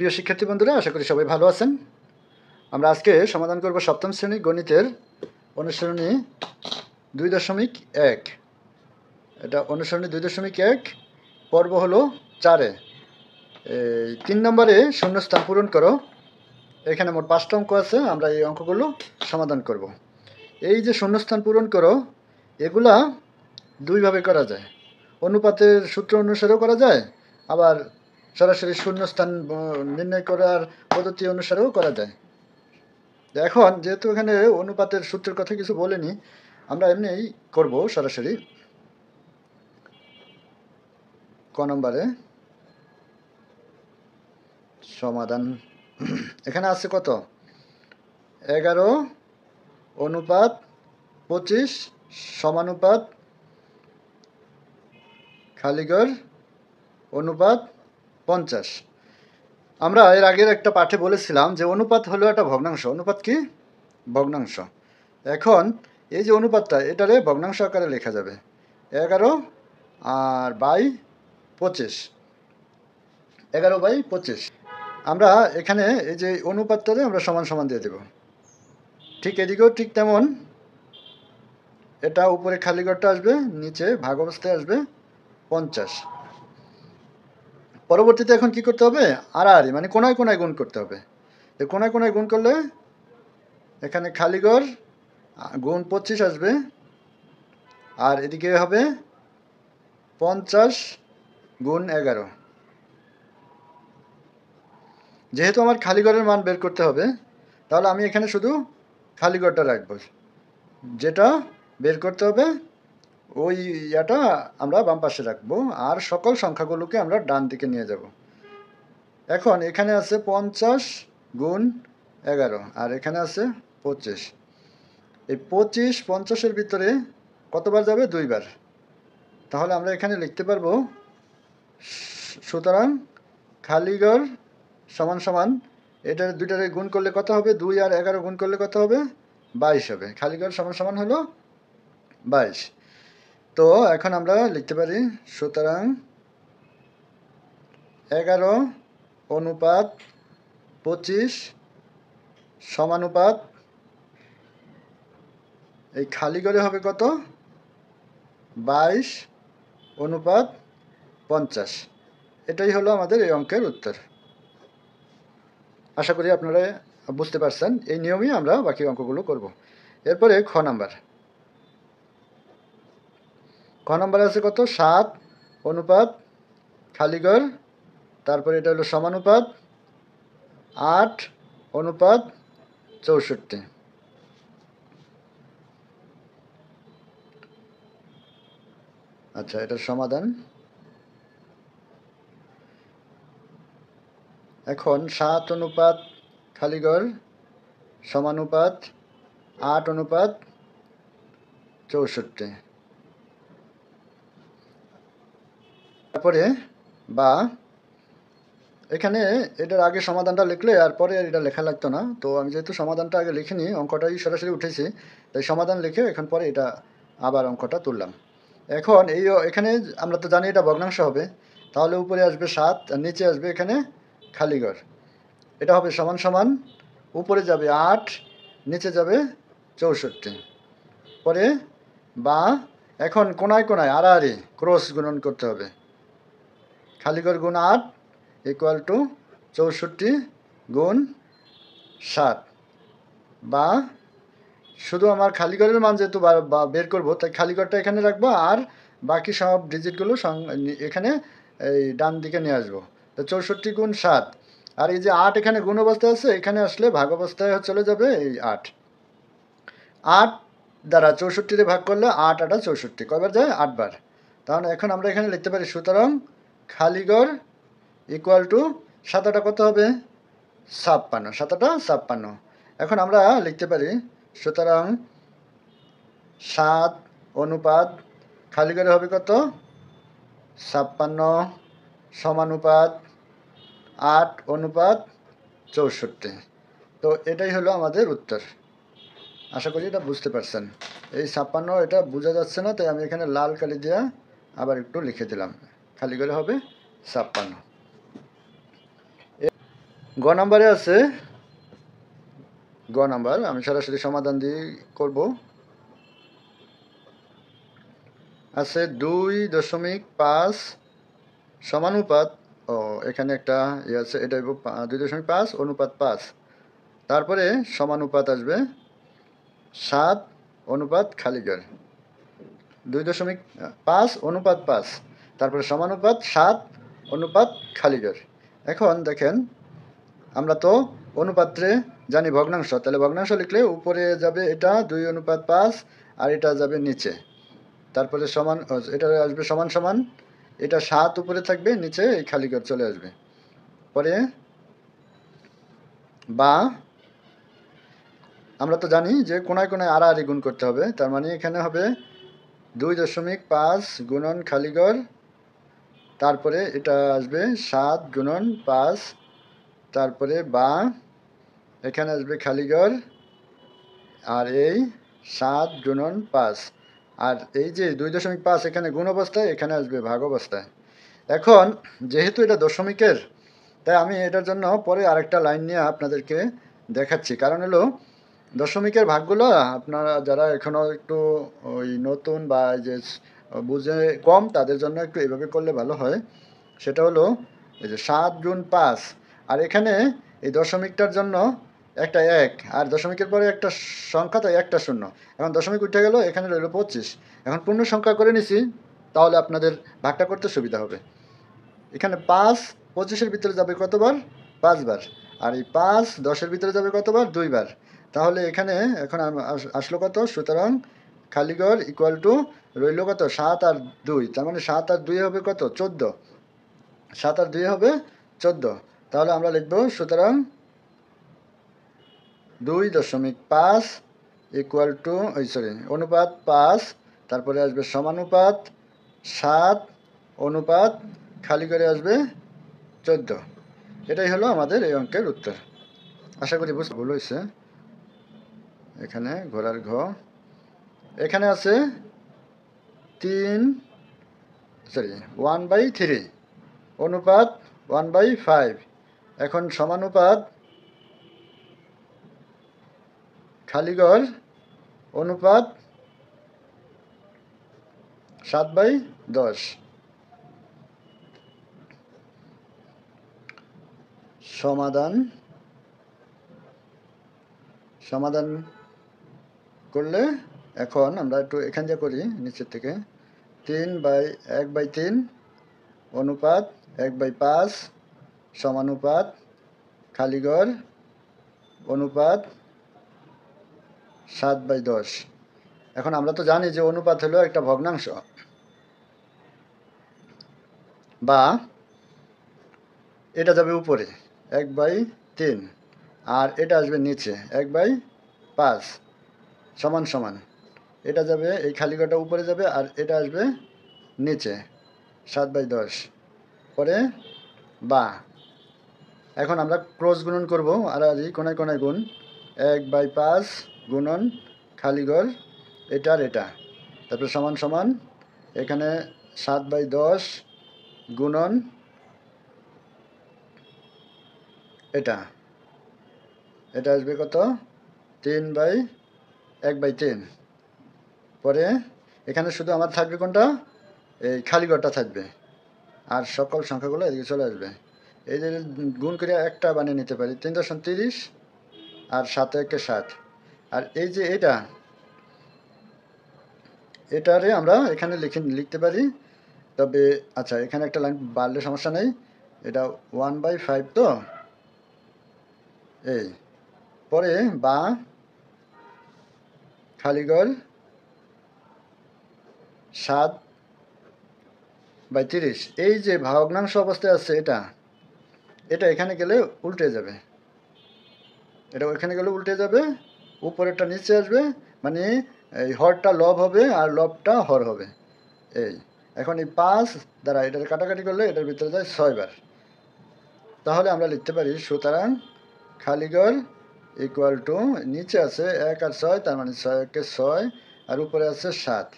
প্রিয় শিক্ষার্থী বন্ধুরা, আশা করি সবাই ভালো আছেন। আমরা আজকে সমাধান করব সপ্তম শ্রেণী গণিতের অনুসরণী 2.1। এটা অনুসরণী 2.1, পর্ব হলো 4-এ। 3 নম্বরে শূন্যস্থান পূরণ করো। এখানে মোট 5টা অঙ্ক আছে, আমরা এই অঙ্কগুলো সমাধান করব। এই যে শূন্যস্থান পূরণ করো, এগুলা দুইভাবে করা যায়। অনুপাতের সূত্র অনুসারেও করা যায়, আবার সরাসরি শূন্যস্থান নির্ণয় করার পদ্ধতি অনুসারেও করা যায়। এখন যেহেতু এখানে অনুপাতের সূত্রের কথা কিছু বলেনি, আমরা এমনিই করব সরাসরি। ক নম্বরে সমাধান এখানে আছে কত? 11:25 সমানুপাত খালিঘর অনুপাত 50। আমরা এর আগের একটা পাঠে বলেছিলাম যে অনুপাত হলো একটা ভগ্নাংশ। অনুপাত কি? ভগ্নাংশ। এখন এই যে অনুপাতটা, এটারে ভগ্নাংশ আকারে লেখা যাবে 11/25। 11/25 আমরা এখানে এই যে অনুপাতটারে আমরা সমান সমান দিয়ে দেব। ঠিক এদিকেও ঠিক তেমন, এটা উপরে খালি ঘরটা আসবে, নিচে ভাগ অবস্থায় আসবে 50। পরবর্তীতে এখন কি করতে হবে? আড়াআড়ি মানে কোনায় কোনায় গুণ করতে হবে। কোনায় কোনায় গুণ করলে এখানে খালি ঘর গুণ 25 আসবে, আর এদিকে হবে 50 গুণ 11। যেহেতু আমার খালি ঘরের মান বের করতে হবে, তাহলে আমি এখানে শুধু খালি ঘরটা রাখবো। যেটা বের করতে হবে ওই ইয়াটা আমরা বাম পাশে রাখবো, আর সকল সংখ্যাগুলোকে আমরা ডান দিকে নিয়ে যাব। এখন এখানে আছে 50 গুণ 11, আর এখানে আছে 25। এই 25 50-এর ভিতরে কতবার যাবে? 2 বার। তাহলে আমরা এখানে লিখতে পারবো, সুতরাং খালিঘর সমান সমান এটার দুইটারে গুণ করলে কত হবে? 2 আর 11 গুণ করলে কত হবে? 22 হবে। খালিঘর সমান সমান হলো 22। তো এখন আমরা লিখতে পারি, সুতরাং 11:25 সমানুপাত এই খালি ঘরে হবে কত? 22:50। এটাই হলো আমাদের এই অঙ্কের উত্তর। আশা করি আপনারা বুঝতে পারছেন। এই নিয়মেই আমরা বাকি অঙ্কগুলো করব। এরপরে খ নাম্বার। খ নাম্বার আছে কত? 7 অনুপাত খালিঘর, তারপরে এটা হলো সমানুপাত 8:64। আচ্ছা, এটার সমাধান। এখন 7 অনুপাত খালিঘর সমানুপাত 8:64। তারপরে বা এখানে এটার আগে সমাধানটা লিখলে আর পরে এটা লেখা লাগতো না। তো আমি যেহেতু সমাধানটা আগে লিখিনি, অঙ্কটাই সরাসরি উঠেছি, তাই সমাধান লিখে এখন পরে এটা আবার অঙ্কটা তুললাম। এখন এখানে আমরা তো জানি এটা ভগ্নাংশ হবে, তাহলে উপরে আসবে 7 আর নিচে আসবে এখানে খালিঘর। এটা হবে সমান সমান, উপরে যাবে 8, নিচে যাবে 64। পরে বা এখন কোনায় কোনায় আড়াআড়ি ক্রস গুণন করতে হবে। খালিঘর গুণ 8 ইকুয়াল টু 64 গুণ 7। বা শুধু আমার খালিঘরের মান যেহেতু বের করবো, তাই খালিঘরটা এখানে রাখবো, আর বাকি সব ডিজিটগুলো এখানে এই ডান দিকে নিয়ে আসবো। তো 64 গুণ 7, আর এই যে 8 এখানে গুণ অবস্থায় আছে, এখানে আসলে ভাগ অবস্থায় চলে যাবে এই 8। 8 দ্বারা 64-রে ভাগ করলে 8 8 64, কয়বার যায়? 8 বার। তাহলে এখন আমরা এখানে লিখতে পারি, সুতরাং খালিঘর ইকুয়াল টু 7 কত হবে? 56। 7 56। এখন আমরা লিখতে পারি, সুতরাং 7 অনুপাত খালিঘরে হবে কত? 56 সমানুপাত 8:64। তো এটাই হলো আমাদের উত্তর। আশা করি এটা বুঝতে পারছেন। এই 56 এটা বোঝা যাচ্ছে না, তাই আমি এখানে লাল কালি দিয়ে আবার একটু লিখে দিলাম। খালিঘরে হবে 56। গ নাম্বারে আছে, গ নাম্বার আমি সরাসরি সমাধান দিয়ে করব। আছে 2.5 সমানুপাত, ও এখানে একটা আছে, এটা 2.5 অনুপাত 5, তারপরে সমানুপাত আসবে 7 অনুপাত খালিঘর, 2.5 অনুপাত 5, তারপরে সমানুপাত 7 অনুপাত খালিঘর। এখন দেখেন আমরা তো অনুপাত্রে জানি ভগ্নাংশ, তাহলে ভগ্নাংশ লিখলে উপরে যাবে এটা 2 অনুপাত 5 আর এটা যাবে নিচে, তারপরে সমান, এটা আসবে সমান সমান, এটা 7 উপরে থাকবে, নিচে এই খালিঘর চলে আসবে। পরে বা আমরা তো জানি যে কোনায় কোনায় আড়াআড়ি গুণ করতে হবে, তার মানে এখানে হবে 2.5 গুণন খালিঘর, তারপরে এটা আসবে 7 গুণন 5, তারপরে বা এখানে আসবে খালিঘর, আর এই 7 গুণন 5, আর এই যে 2.5 এখানে গুণ অবস্থায়, এখানে আসবে ভাগ অবস্থায়। এখন যেহেতু এটা দশমিকের, তাই আমি এটার জন্য পরে আরেকটা লাইন নিয়ে আপনাদেরকে দেখাচ্ছি। কারণ হলো দশমিকের ভাগগুলো আপনারা যারা এখনও একটু ওই নতুন বা যে বুঝে কম, তাদের জন্য একটু এভাবে করলে ভালো হয়। সেটা হলো এই যে 7 গুণ 5, আর এখানে এই দশমিকটার জন্য একটা 1, আর দশমিকের পরে একটা সংখ্যা, তাই একটা শূন্য। এখন দশমিক উঠে গেল, এখানে রইল 25। এখন পূর্ণ সংখ্যা করে নিছি, তাহলে আপনাদের ভাগটা করতে সুবিধা হবে। এখানে 5 25-এর ভিতরে যাবে কতবার? 5 বার। আর এই 5 10-এর ভিতরে যাবে কতবার? 2 বার। তাহলে এখানে এখন আসলো কত? সুতরাং খালিঘর ইকুয়াল টু রইল কত? 7 আর 2, তার মানে 7 আর 2 হবে কত? 14। 7 আর 2 হবে 14। তাহলে আমরা লিখব সুতরাং 2.5 ইকুয়াল টু অনুপাত 5, তারপরে আসবে সমানুপাত 7 অনুপাত খালি করে আসবে 14। এটাই হলো আমাদের এই অঙ্কের উত্তর। আশা করি ভুল হয়েছে। এখানে ঘোড়ার ঘ, এখানে আছে 1/3 অনুপাত 1/5, এখন সমানুপাত খালিঘর অনুপাত 7/10। সমাধান করলে এখন আমরা একটু এখান দিয়ে করি, নিচের থেকে 1/3 অনুপাত 1/5 সমানুপাত খালিঘর অনুপাত 7/10। এখন আমরা তো জানি যে অনুপাত হলো একটা ভগ্নাংশ, বা এটা যাবে উপরে 1/3 আর এটা আসবে নিচে 1/5 সমান সমান, এটা যাবে এই খালিঘরটা উপরে যাবে আর এটা আসবে নিচে 7/10। পরে বা এখন আমরা ক্রস গুণন করব, আর কোনায় কোনায় গুণ 1/5 গুণন খালিঘর এটা আর এটা, তারপরে সমান সমান এখানে 7/10 গুণন এটা, এটা আসবে কত? 1/3। পরে এখানে শুধু আমার থাকবে কোনটা? এই খালিঘরটা থাকবে, আর সকল সংখ্যাগুলো এদিকে চলে আসবে। এই যে গুণ করে একটা বানিয়ে নিতে পারি, 3×30 আর 7 1 7। আর এই যে এটারে আমরা এখানে লিখতে পারি, তবে আচ্ছা এখানে একটা লাইন বাড়লে সমস্যা নেই, এটা 1/5 তো এই। পরে বা খালিঘর 7/30, এই যে ভগ্নাংশ অবস্থায় আছে এটা এখানে গেলে উল্টে যাবে, এটা ওইখানে গেলে উল্টে যাবে, উপরেরটা নিচে আসবে, মানে এই হরটা লব হবে আর লবটা হর হবে। এই এখন এই 5 দ্বারা এটার কাটাকাটি করলে এটার ভিতরে যায় 6 বার। তাহলে আমরা লিখতে পারি সুতরাং খালিঘর ইকুয়াল টু, নিচে আছে 1 আর 6, তার মানে 6 1 6 আর উপরে আছে 7।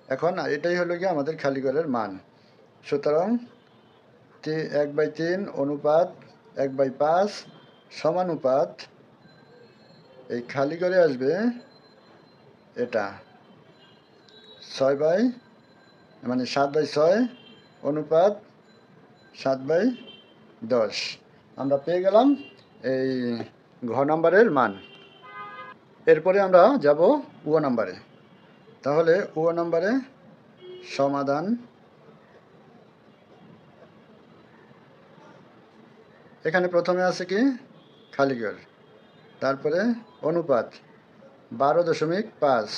এখন এটাই হলো গিয়ে আমাদের খালিঘরের মান। সুতরাং 1/3 অনুপাত 1/5 সমানুপাত এই খালি করে আসবে এটা 6 বাই মানে 7/6 অনুপাত 7/10 আমরা পেয়ে গেলাম এই ঘ নাম্বারের মান। এরপরে আমরা যাব উ নাম্বারে। তাহলে উ নাম্বারে সমাধান, এখানে প্রথমে আছে কি খালি ঘর, তারপরে অনুপাত 12.5,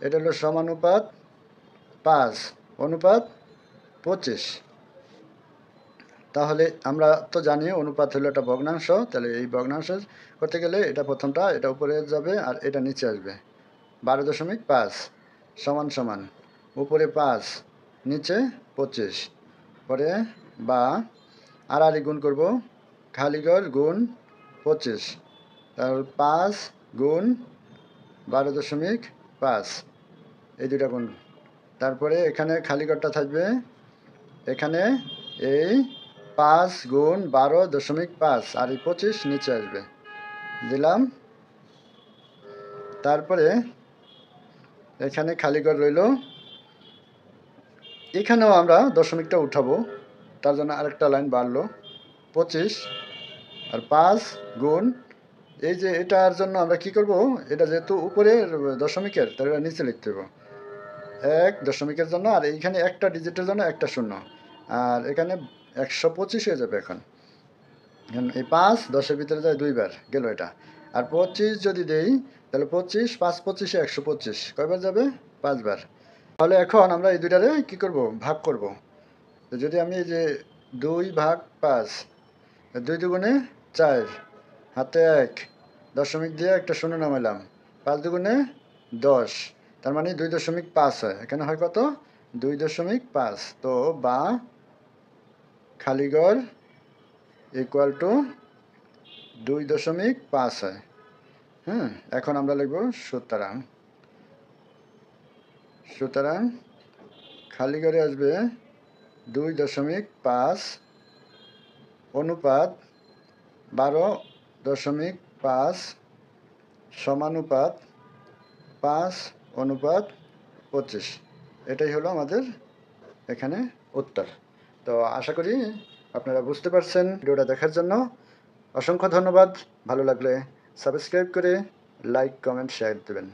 এটা হলো সমানুপাত 5 অনুপাত 25। তাহলে আমরা তো জানি অনুপাত হলো একটা ভগ্নাংশ, তাহলে এই ভগ্নাংশ করতে গেলে এটা প্রথমটা এটা উপরে যাবে আর এটা নিচে আসবে। 12.5 সমান সমান উপরে 5 নিচে 25, পরে বা আর গুণ করব, খালি ঘর গুণ 25, তাহলে 5 গুণ 12.5 এই দুটা গুণ, তারপরে এখানে খালি ঘরটা থাকবে, এখানে এই 5 গুণ 12.5 আর এই 25 নিচে আসবে, দিলাম। তারপরে এখানে খালি ঘর রইল, এখানেও আমরা দশমিকটা উঠাবো, তার জন্য আরেকটা লাইন বাড়লো 25 আর 5 গুণ এই যে এটার জন্য আমরা কি করব, এটা যেহেতু উপরে দশমিকের তাহলে এটা নিচে লিখতে হবে 1 দশমিকের জন্য, আর এইখানে একটা ডিজিটের জন্য একটা শূন্য, আর এখানে 125 হয়ে যাবে। এখন এই 5 10-এর ভিতরে যায় 2বার গেল এটা, আর 25 যদি দেই তাহলে 25 5 25 125 কয়বার যাবে 5বার। তাহলে এখন আমরা এই দুইটারে কি করব, ভাগ করব। তো যদি আমি এই যে 2/5 2 দুগুণে 4 হাতে 1 দশমিক দিয়ে একটা শূন্য নামাইলাম, 5 দুগুণে 10, তার মানে 2.5 হয়, এখানে হয় কত 2.5। তো বা খালি ঘর ইকুয়াল টু 2.5 হয়। হ্যাঁ, এখন আমরা লিখব সুতরাং, সুতরাং খালি ঘরে আসবে 2.5 অনুপাত 12.5 সমানুপাত 5 অনুপাত 25। এটাই হলো আমাদের এখানে উত্তর। তো আশা করি আপনারা বুঝতে পারছেন। ভিডিওটা দেখার জন্য অসংখ্য ধন্যবাদ। ভালো লাগলে সাবস্ক্রাইব করে লাইক কমেন্ট শেয়ার দেবেন।